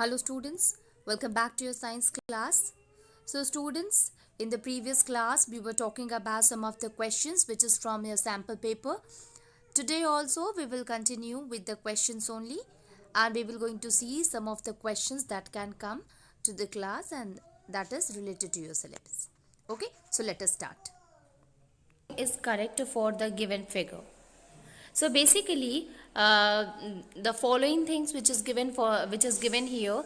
Hello students, welcome back to your science class. So students, in the previous class we were talking about some of the questions which is from your sample paper. Today also we will continue with the questions only and we will going to see some of the questions that can come to the class and that is related to your syllabus. Okay, so let us start. Is correct for the given figure. So basically, the following things which is given here.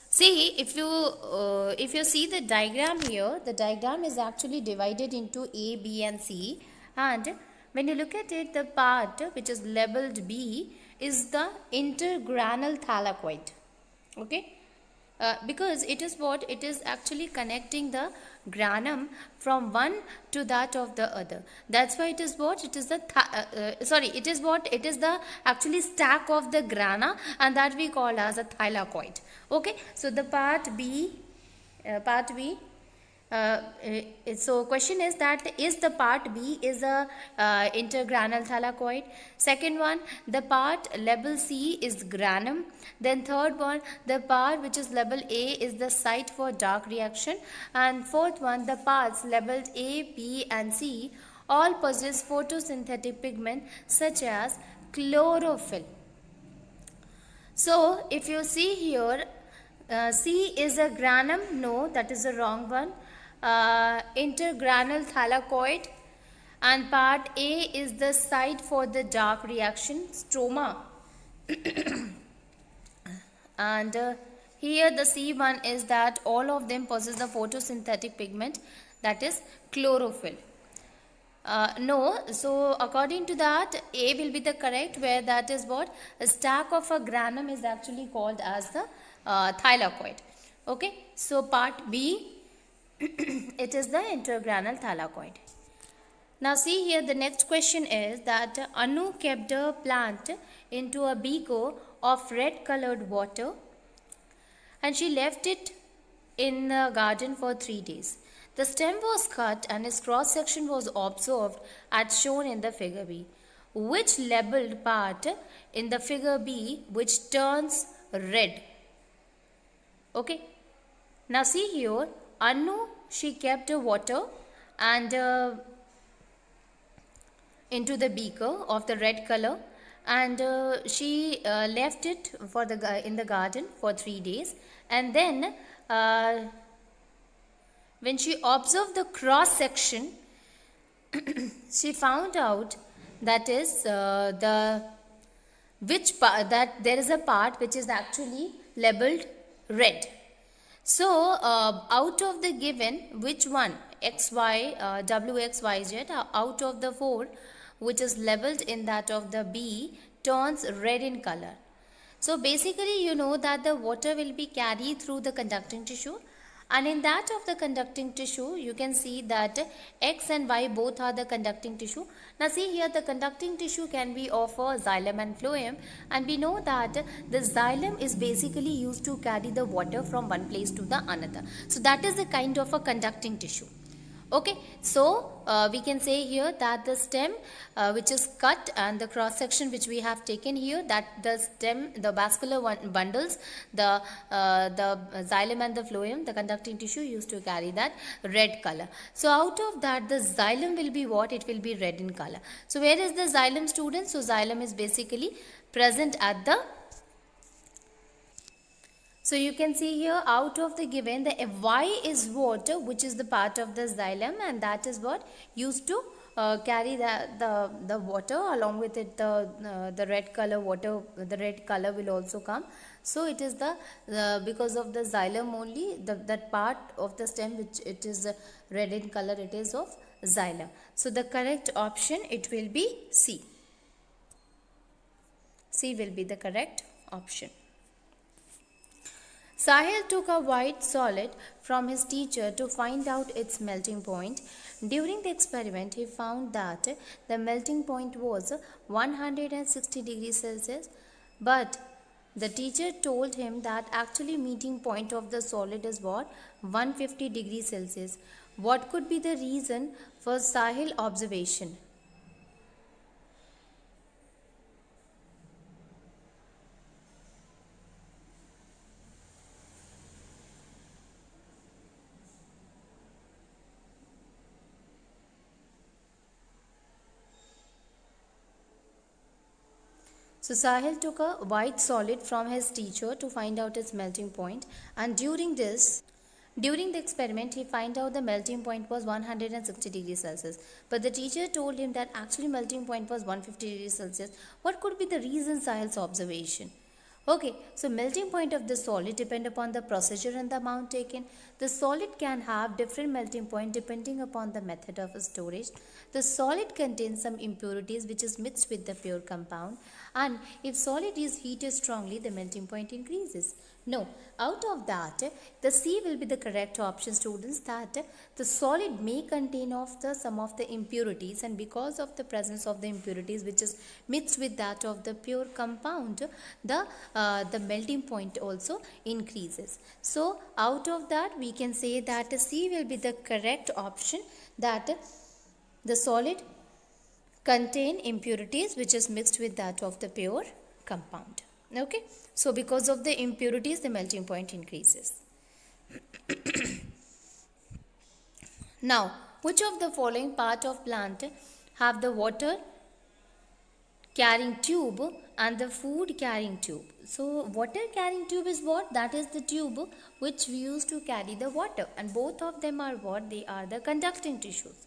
See, if you see the diagram here, the diagram is actually divided into A, B, and C, and when you look at it, the part which is labeled B is the intergranal thylakoid. Okay, because it is what it is actually connecting the granum from one to that of the other. That's why it is what it is the it is what it is the actually stack of the grana, and that we call as a thylakoid. Okay, so the part B so question is that is the part B is a intergranal thylakoid. Second one, the part label C is granum. Then third one, the part which is label A is the site for dark reaction. And fourth one, the parts labeled A, B and C all possess photosynthetic pigment such as chlorophyll. So if you see here, C is a granum. No, that is the wrong one. Intergranal thylakoid, and part A is the site for the dark reaction, stroma. And here the C1 is that all of them possess the photosynthetic pigment, that is chlorophyll. No, so according to that, A will be the correct, where that is what a stack of a granum is actually called as the thylakoid. Okay, so part B, it is the intergranal thylakoid. Now see here, the next question is that Anu kept a plant into a beaker of red colored water and she left it in the garden for 3 days. The stem was cut and its cross section was observed as shown in the figure B. Which labeled part in the figure B which turns red? Okay. Now see here, Anu, she kept the water and into the beaker of the red color, and she left it for the in the garden for 3 days, and then when she observed the cross section she found out that is the which part, that there is a part which is actually labeled red. So out of the given, which one, xy w x y z, out of the 4 which is labeled in that of the B turns red in color? So basically you know that the water will be carried through the conducting tissue, and in that of the conducting tissue you can see that X and Y both are the conducting tissue. Now see here, the conducting tissue can be of xylem and phloem, and we know that the xylem is basically used to carry the water from one place to the another. So that is a kind of a conducting tissue. Okay, so we can say here that the stem which is cut and the cross section which we have taken here, that the stem, the vascular bundles, the xylem and the phloem, the conducting tissue used to carry that red color. So out of that, the xylem will be what? It will be red in color. So where is the xylem, students? So xylem is basically present at the, so you can see here, out of the given, the Y is what, which is the part of the xylem, and that is what used to carry the water. Along with it, the red color water, the red color will also come. So it is the because of the xylem only, that part of the stem which it is red in color, it is of xylem. So the correct option, it will be C. C will be the correct option. Sahil took a white solid from his teacher to find out its melting point. During the experiment, he found that the melting point was 160 degrees Celsius, but the teacher told him that actually meeting point of the solid is what? 150 degrees Celsius. What could be the reason for Sahil observation? So Sahil took a white solid from his teacher to find out its melting point, and during the experiment, he found out the melting point was 160 degrees Celsius. But the teacher told him that actually melting point was 150 degrees Celsius. What could be the reason, Sahil's observation? Okay, so melting point of the solid depend upon the procedure and the amount taken. The solid can have different melting point depending upon the method of storage. The solid contains some impurities which is mixed with the pure compound, and if solid is heated strongly, the melting point increases. No, out of that, the C will be the correct option, students, that the solid may contain of the some of the impurities, and because of the presence of the impurities which is mixed with that of the pure compound, the melting point also increases. So out of that, we can say that C will be the correct option, that the solid contain impurities which is mixed with that of the pure compound. Okay, so because of the impurities, the melting point increases. Now, which of the following part of plant have the water carrying tube and the food carrying tube? So water carrying tube is what? That is the tube which we use to carry the water, and both of them are what? They are the conducting tissues.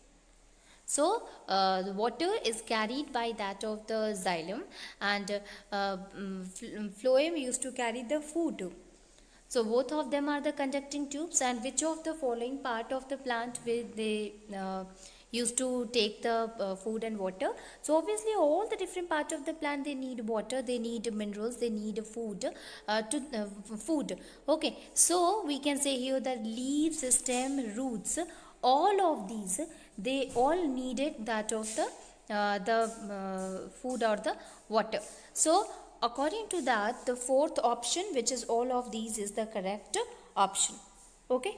So the water is carried by that of the xylem, and phloem used to carry the food. So both of them are the conducting tubes, and which of the following part of the plant will they used to take the food and water? So obviously all the different parts of the plant, they need water, they need minerals, they need food food. Okay, so we can say here that leaves, stem, roots, all of these, they all needed that of the food or the water. So according to that, the fourth option, which is all of these, is the correct option. Okay,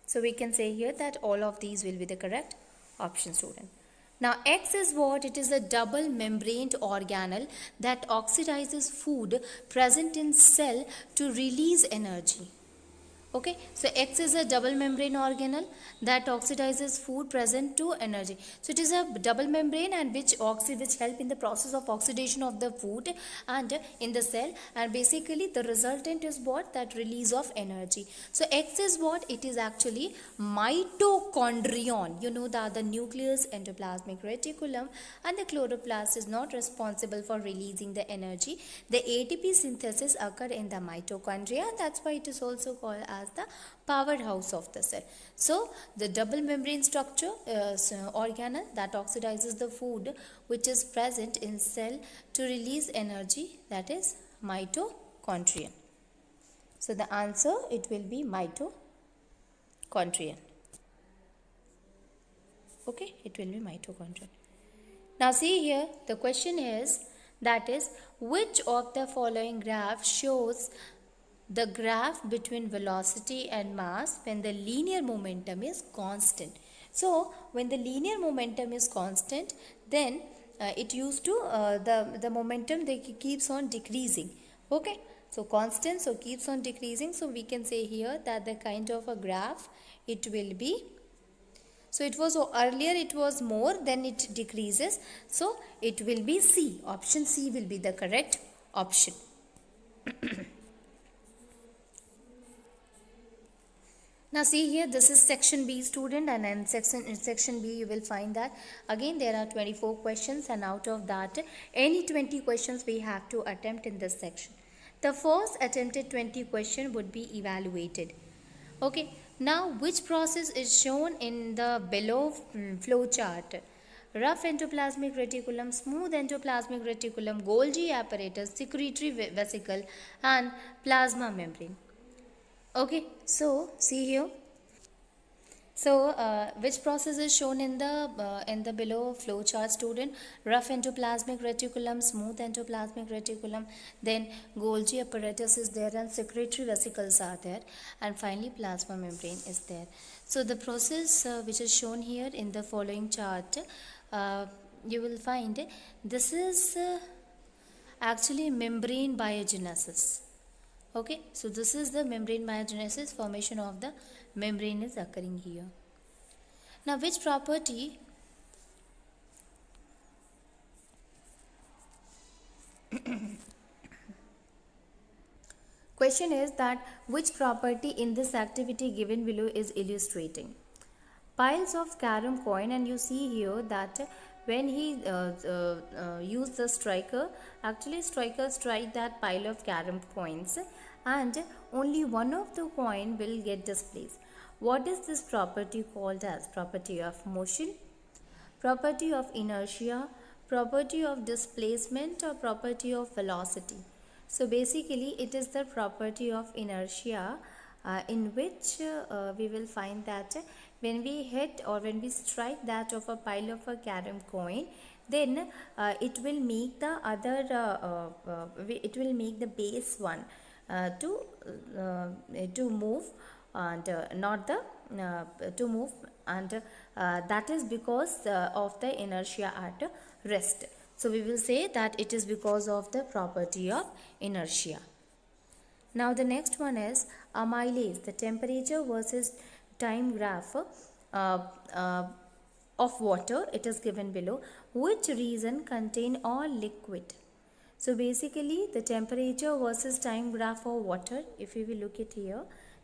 so we can say here that all of these will be the correct option, student. Now X is what? It is a double membraned organelle that oxidizes food present in cell to release energy. Okay, so X is a double membrane organelle that oxidizes food present to energy. So it is a double membrane, and which help in the process of oxidation of the food and in the cell, and basically the resultant is what? That release of energy. So X is what? It is actually mitochondrion. You know that the nucleus, endoplasmic reticulum, and the chloroplast is not responsible for releasing the energy. The ATP synthesis occur in the mitochondria, and that's why it is also called as the powerhouse of the cell. So the double membrane structure organelle that oxidizes the food which is present in cell to release energy, that is mitochondrion. So the answer, it will be mitochondrion. Okay, it will be mitochondrion. Now see here, the question is, that is, which of the following graph shows the graph between velocity and mass when the linear momentum is constant? So when the linear momentum is constant, then it used to the momentum, they keeps on decreasing. Okay, so constant, so keeps on decreasing. So we can say here that the kind of a graph, it will be, so it was earlier, it was more, then it decreases. So it will be C. Option C will be the correct option. Now see here, this is section B, student, and in section B you will find that again there are 24 questions, and out of that any 20 questions we have to attempt in this section. The first attempted 20 question would be evaluated. Okay, now which process is shown in the below flow chart? Rough endoplasmic reticulum, smooth endoplasmic reticulum, Golgi apparatus, secretory vesicle, and plasma membrane. Okay, so see here. So which process is shown in the below flow chart, student? Rough endoplasmic reticulum, smooth endoplasmic reticulum, then Golgi apparatus is there, and secretory vesicles are there, and finally plasma membrane is there. So the process which is shown here in the following chart, you will find this is actually membrane biogenesis. Okay, so this is the membrane biogenesis, formation of the membrane is occurring here. Now which property Question is that which property in this activity given below is illustrating? Piles of carom coin, and you see here that when he used the striker, actually striker strike that pile of carom coins and only one of the coin will get displaced. What is this property called as? Property of motion, property of inertia, property of displacement, or property of velocity? So basically it is the property of inertia, in which we will find that when we hit or when we strike that of a pile of a carom coin, then it will make the other it will make the base one to move, and not the to move, and that is because of the inertia at rest. So we will say that it is because of the property of inertia. Now the next one is amylase, the temperature versus time graph of water. It is given below. Which reason contain all liquid? So basically the temperature versus time graph of water, if we will look at here,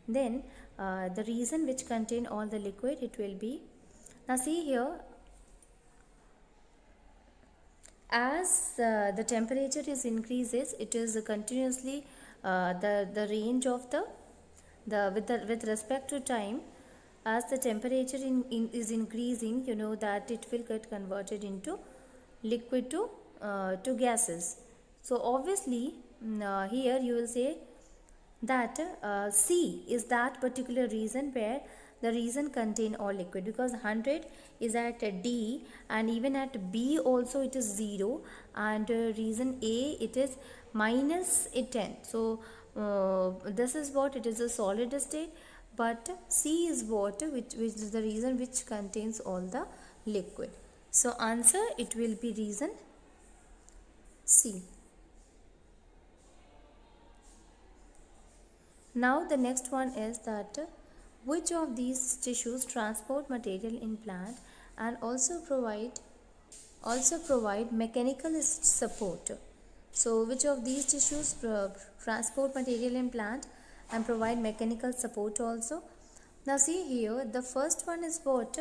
then the reason which contain all the liquid, it will be, now see here, as the temperature is increases, it is continuously the range of with respect to time, as the temperature is increasing, you know that it will get converted into liquid to gases. So obviously here you will say that C is that particular reason where the reason contain all liquid, because 100 is at D, and even at B also it is 0, and reason A it is minus 10. So this is what it is, a solid state, but C is what which is the reason which contains all the liquid. So answer, it will be reason C. Now the next one is that which of these tissues transport material in plant and also provide mechanical support? So which of these tissues transport material in plant and provide mechanical support also? Now see here, the first one is what?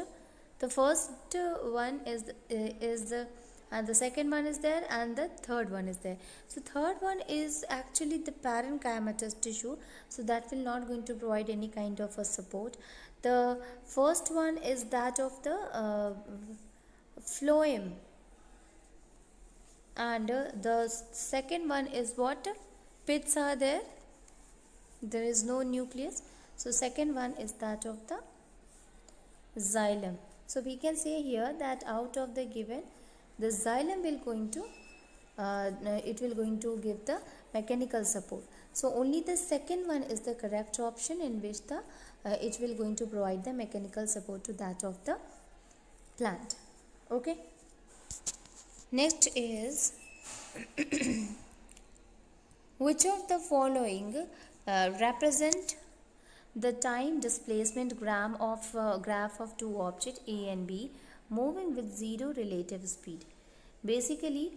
The first one is the and the second one is there, and the third one is there. So third one is actually the parenchymatous tissue, so that will not going to provide any kind of a support. The first one is that of the phloem, and the second one is what? Pits are there, there is no nucleus, so second one is that of the xylem. So we can say here that out of the given, the xylem will going to it will going to give the mechanical support. So only the second one is the correct option, in which the it will going to provide the mechanical support to that of the plant. Okay. Next is which of the following represent the time displacement graph of two objects A and B moving with zero relative speed? Basically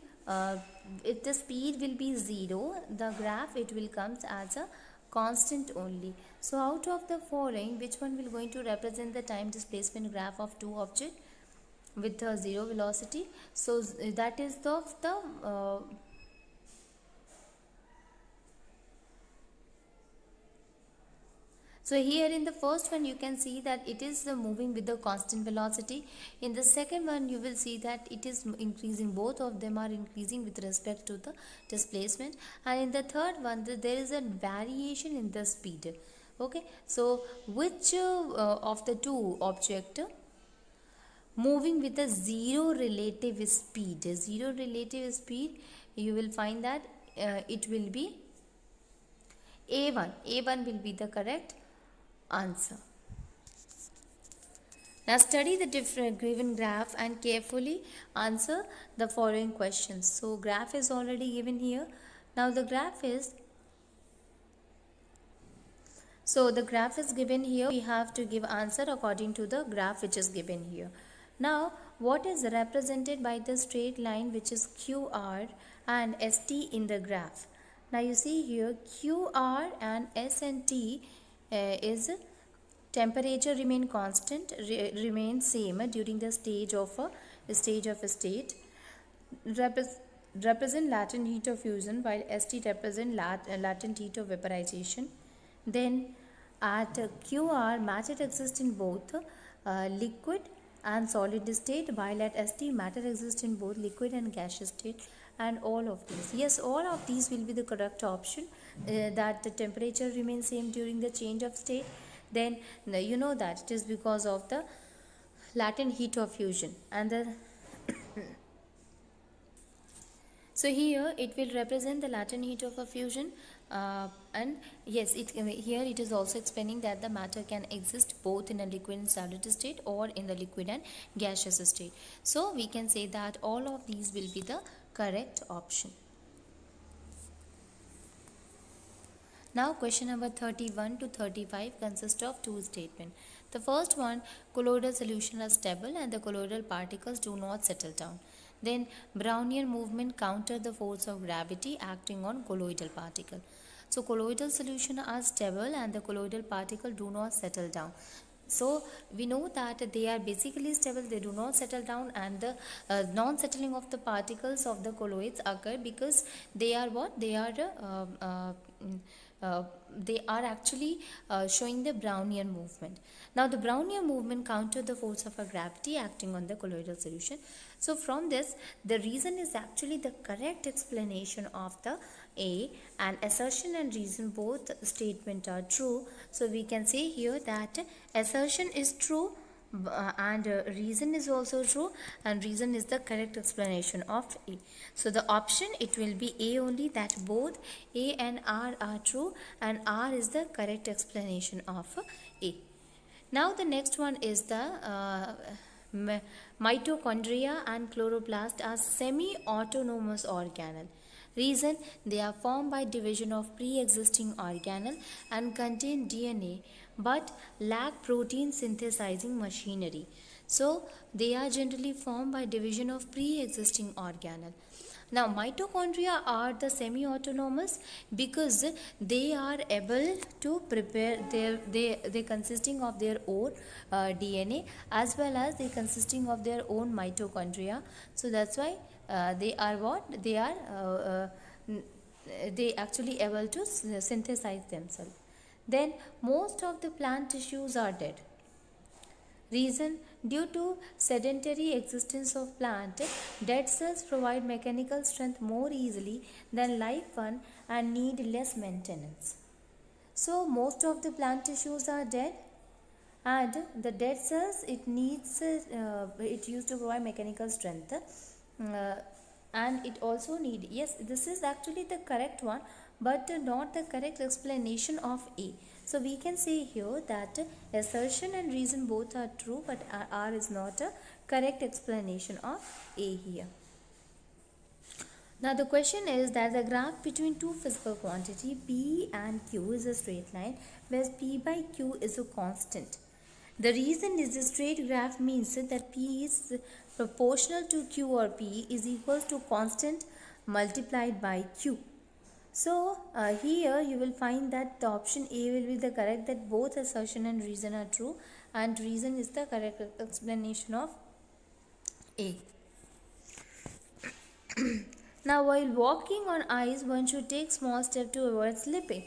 if the speed will be 0, the graph it will comes as a constant only. So out of the following, which one will going to represent the time displacement graph of two objects with a zero velocity? So that is the so here in the first one you can see that it is moving with the constant velocity. In the second one you will see that it is increasing, both of them are increasing with respect to the displacement, and in the third one there is a variation in the speed. Okay, so which of the two object moving with a zero relative speed, you will find that it will be A1 will be the correct answer. Now study the different given graph and carefully answer the following questions. So graph is already given here. Now the graph is, so the graph is given here, we have to give answer according to the graph which is given here. Now, what is represented by the straight line which is QR and ST in the graph? Now you see here QR and S and T is temperature remain constant, remain same during the stage of a state. Represent latent heat of fusion, while ST represent latent heat of vaporization. Then at QR, matter exists in both liquid and solid state, while at ST matter exists in both liquid and gaseous state. And all of these, yes, all of these will be the correct option, that the temperature remains same during the change of state. Then you know that it is because of the latent heat of fusion. And the so here it will represent the latent heat of a fusion, and yes, here it is also explaining that the matter can exist both in a liquid and solid state or in the liquid and gaseous state. So we can say that all of these will be the correct option. Now question number 31 to 35 consists of two statements. The first one, colloidal solution are stable and the colloidal particles do not settle down. Then Brownian movement counter the force of gravity acting on colloidal particle. So colloidal solution are stable and the colloidal particle do not settle down. So we know that they are basically stable, they do not settle down, and the non-settling of the particles of the colloids occur because they are what? They are actually showing the Brownian movement. Now the Brownian movement counter the force of a gravity acting on the colloidal solution. So from this, the reason is actually the correct explanation of the A, and assertion and reason both statement are true. So we can say here that assertion is true and reason is also true, and reason is the correct explanation of A. So the option, it will be A only, that both A and R are true and R is the correct explanation of A. Now the next one is the mitochondria and chloroplast are semi-autonomous organelle. Reason, they are formed by division of pre-existing organelle and contain DNA but lack protein synthesizing machinery. So they are generally formed by division of pre-existing organelle. Now mitochondria are the semi-autonomous because they are able to prepare they consisting of their own DNA as well as they consisting of their own mitochondria. So that's why they are what? They are they actually able to synthesize themselves. Then most of the plant tissues are dead. Reason, due to sedentary existence of plant, dead cells provide mechanical strength more easily than live one and need less maintenance. So most of the plant tissues are dead, and the dead cells, it needs it used to provide mechanical strength, and it also need, yes, this is actually the correct one but not the correct explanation of A. So we can say here that assertion and reason both are true but R is not a correct explanation of A here. Now the question is that the graph between two physical quantity P and Q is a straight line where P by Q is a constant. The reason is the straight graph means that P is proportional to Q or P is equal to constant multiplied by Q. So here you will find that the option A will be the correct, that both assertion and reason are true and reason is the correct explanation of A. Now while walking on ice, one should take small step to avoid slipping,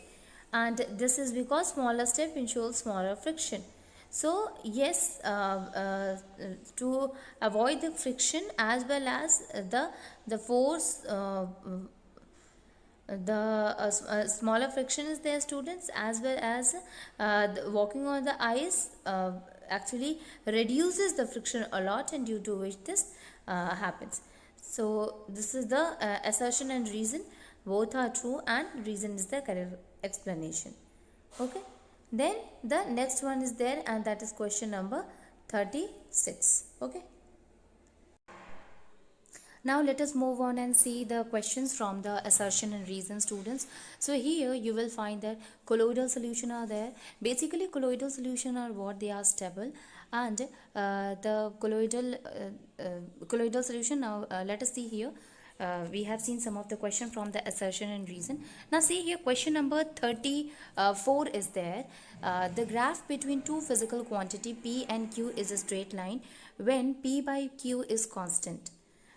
and this is because smaller step ensures smaller friction. So yes, to avoid the friction as well as the force, smaller friction is there, students, as well as walking on the ice actually reduces the friction a lot, and due to which this happens. So this is the assertion and reason both are true and reason is the correct explanation. Okay, then the next one is there, and that is question number 36. Okay, now let us move on and see the questions from the assertion and reason, students. So here you will find that colloidal solution are there. Basically colloidal solution are what? They are stable and the colloidal solution. Now let us see here. We have seen some of the question from the assertion and reason. Now see here, question number 34 is there. The graph between two physical quantity P and Q is a straight line when P by Q is constant.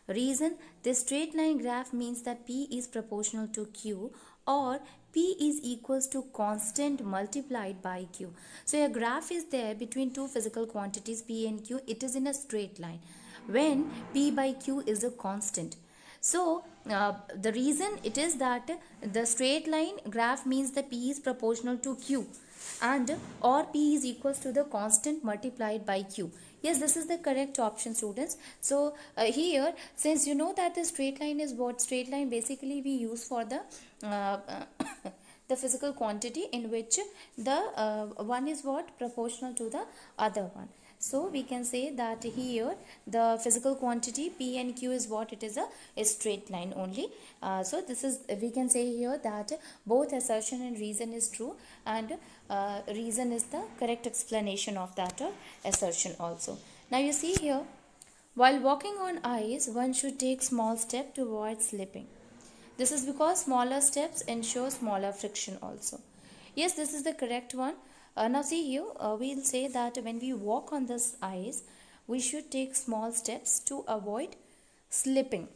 Reason: this straight line graph means that P is proportional to Q, or P is equals to constant multiplied by Q. So a graph is there between two physical quantities P and Q. It is in a straight line when P by Q is a constant. So the reason it is that the straight line graph means that P is proportional to Q, and or P is equals to the constant multiplied by Q. Yes, this is the correct option, students. So here, since you know that the straight line is what, straight line basically we use for the the physical quantity in which the one is what, proportional to the other one. So we can say that here the physical quantity P and Q is what, it is a straight line only. So this is, we can say here that both assertion and reason is true, and reason is the correct explanation of that assertion also. Now you see here, while walking on ice, one should take small step to avoid slipping. This is because smaller steps ensure smaller friction also. Yes, this is the correct one. Now see here, we'll say that when we walk on this ice, we should take small steps to avoid slipping.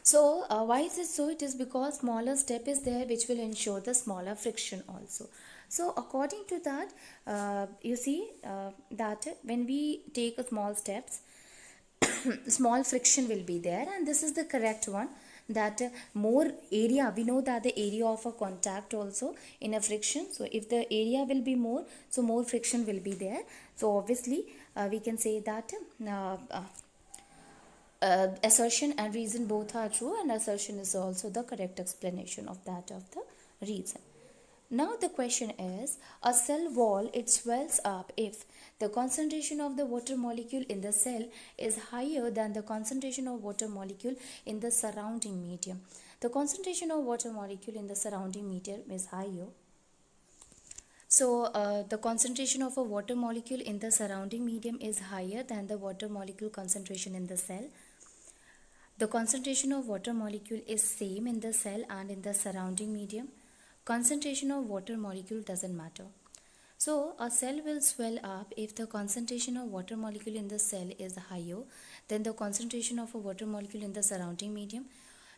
So why is it so? It is because smaller step is there which will ensure the smaller friction also. So according to that, you see that when we take a small steps, small friction will be there, and this is the correct one, that more area, we know that the area of a contact also in a friction. So if the area will be more, so more friction will be there. So obviously we can say that assertion and reason both are true, and assertion is also the correct explanation of that of the reason. Now the question is, a cell wall, it swells up if the concentration of the water molecule in the cell is higher than the concentration of water molecule in the surrounding medium. The concentration of water molecule in the surrounding medium is higher. So the concentration of a water molecule in the surrounding medium is higher than the water molecule concentration in the cell. The concentration of water molecule is same in the cell and in the surrounding medium. Concentration of water molecule doesn't matter. So a cell will swell up if the concentration of water molecule in the cell is higher than the concentration of a water molecule in the surrounding medium.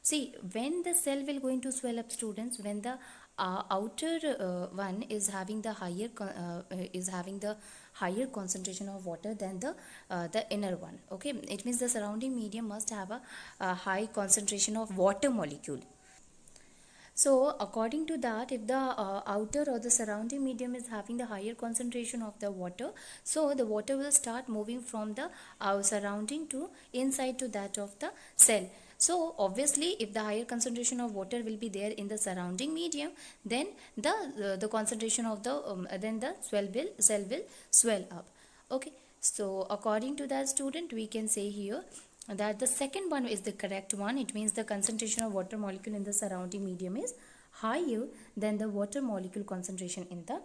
See, when the cell will going to swell up, students, when the outer one is having the higher concentration of water than the inner one. Okay, it means the surrounding medium must have a high concentration of water molecule. So according to that, if the outer or the surrounding medium is having the higher concentration of the water, so the water will start moving from the surrounding to inside to that of the cell. So obviously if the higher concentration of water will be there in the surrounding medium, then the concentration of the then the cell will swell up. Okay, so according to that, student, we can say here that the second one is the correct one. It means the concentration of water molecule in the surrounding medium is higher than the water molecule concentration in the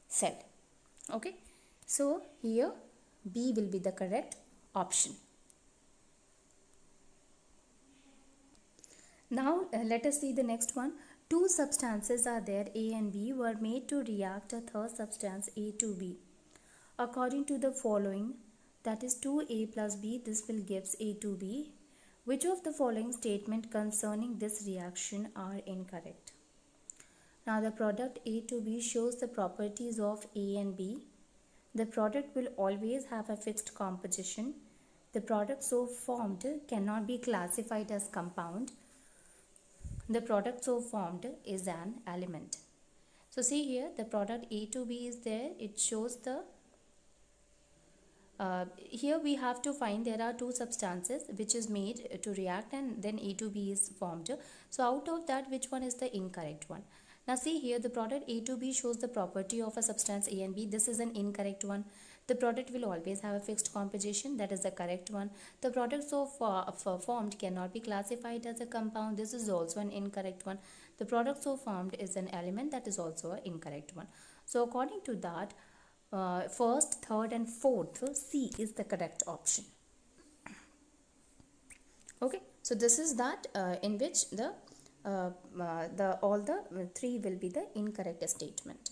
cell. Okay, so here B will be the correct option. Now let us see the next one. Two substances are there, A and B, were made to react a third substance A to B. According to the following, that is 2A plus B, this will gives A to B. Which of the following statement concerning this reaction are incorrect? Now the product A to B shows the properties of A and B. The product will always have a fixed composition. The product so formed cannot be classified as compound. The product so formed is an element. So see here, the product A to B is there. It shows the here we have to find there are two substances which is made to react, and then A to B is formed. So out of that, which one is the incorrect one? Now see here, the product A to B shows the property of a substance A and B. This is an incorrect one. The product will always have a fixed composition. That is the correct one. The product so formed cannot be classified as a compound. This is also an incorrect one. The product so formed is an element. That is also an incorrect one. So according to that, first, third and fourth. So C is the correct option. Okay, so this is that in which the all the three will be the incorrect statement.